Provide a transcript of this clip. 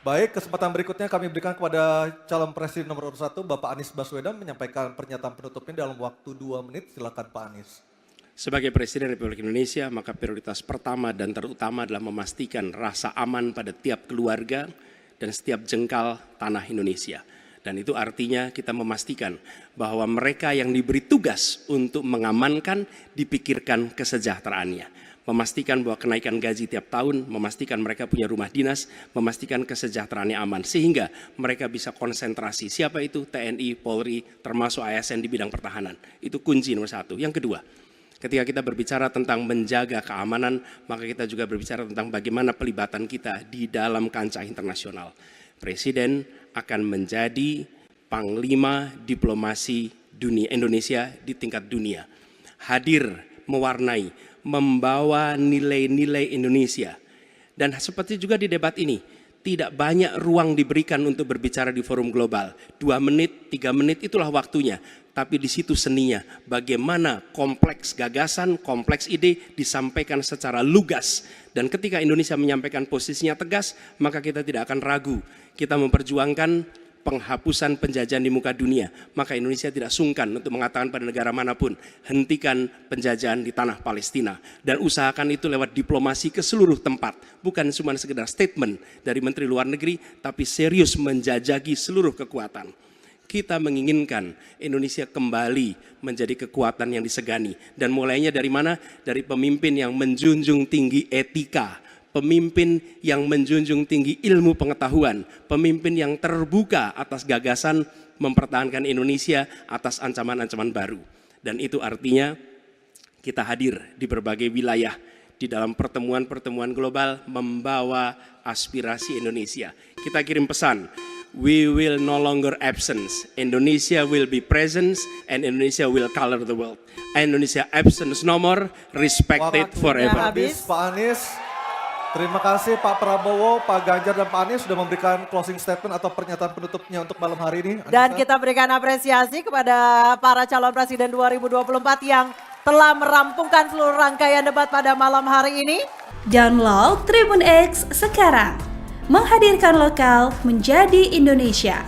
Baik, kesempatan berikutnya kami berikan kepada calon presiden nomor 1, Bapak Anies Baswedan, menyampaikan pernyataan penutupnya dalam waktu 2 menit. Silakan Pak Anies. Sebagai Presiden Republik Indonesia, maka prioritas pertama dan terutama adalah memastikan rasa aman pada tiap keluarga dan setiap jengkal tanah Indonesia. Dan itu artinya kita memastikan bahwa mereka yang diberi tugas untuk mengamankan dipikirkan kesejahteraannya. Memastikan bahwa kenaikan gaji tiap tahun, memastikan mereka punya rumah dinas, memastikan kesejahteraannya aman. Sehingga mereka bisa konsentrasi. Siapa itu? TNI, Polri, termasuk ASN di bidang pertahanan. Itu kunci nomor 1. Yang kedua, ketika kita berbicara tentang menjaga keamanan, maka kita juga berbicara tentang bagaimana pelibatan kita di dalam kancah internasional. Presiden akan menjadi panglima diplomasi dunia Indonesia di tingkat dunia. Hadir, mewarnai, membawa nilai-nilai Indonesia. Dan seperti juga di debat ini, tidak banyak ruang diberikan untuk berbicara di forum global. 2 menit, 3 menit itulah waktunya. Tapi di situ seninya, bagaimana kompleks gagasan, kompleks ide disampaikan secara lugas. Dan ketika Indonesia menyampaikan posisinya tegas, maka kita tidak akan ragu. Kita memperjuangkan penghapusan penjajahan di muka dunia. Maka Indonesia tidak sungkan untuk mengatakan pada negara manapun, hentikan penjajahan di tanah Palestina. Dan usahakan itu lewat diplomasi ke seluruh tempat. Bukan cuma sekedar statement dari Menteri Luar Negeri, tapi serius menjajaki seluruh kekuatan. Kita menginginkan Indonesia kembali menjadi kekuatan yang disegani. Dan mulainya dari mana? Dari pemimpin yang menjunjung tinggi etika, pemimpin yang menjunjung tinggi ilmu pengetahuan, pemimpin yang terbuka atas gagasan mempertahankan Indonesia atas ancaman-ancaman baru. Dan itu artinya kita hadir di berbagai wilayah di dalam pertemuan-pertemuan global membawa aspirasi Indonesia. Kita kirim pesan, we will no longer absence. Indonesia will be present and Indonesia will color the world. Indonesia absence no more, respected forever. Habis, Pak Anies. Terima kasih Pak Prabowo, Pak Ganjar, dan Pak Anies sudah memberikan closing statement atau pernyataan penutupnya untuk malam hari ini. Dan kita berikan apresiasi kepada para calon presiden 2024 yang telah merampungkan seluruh rangkaian debat pada malam hari ini. Download Tribun X sekarang, menghadirkan lokal menjadi Indonesia.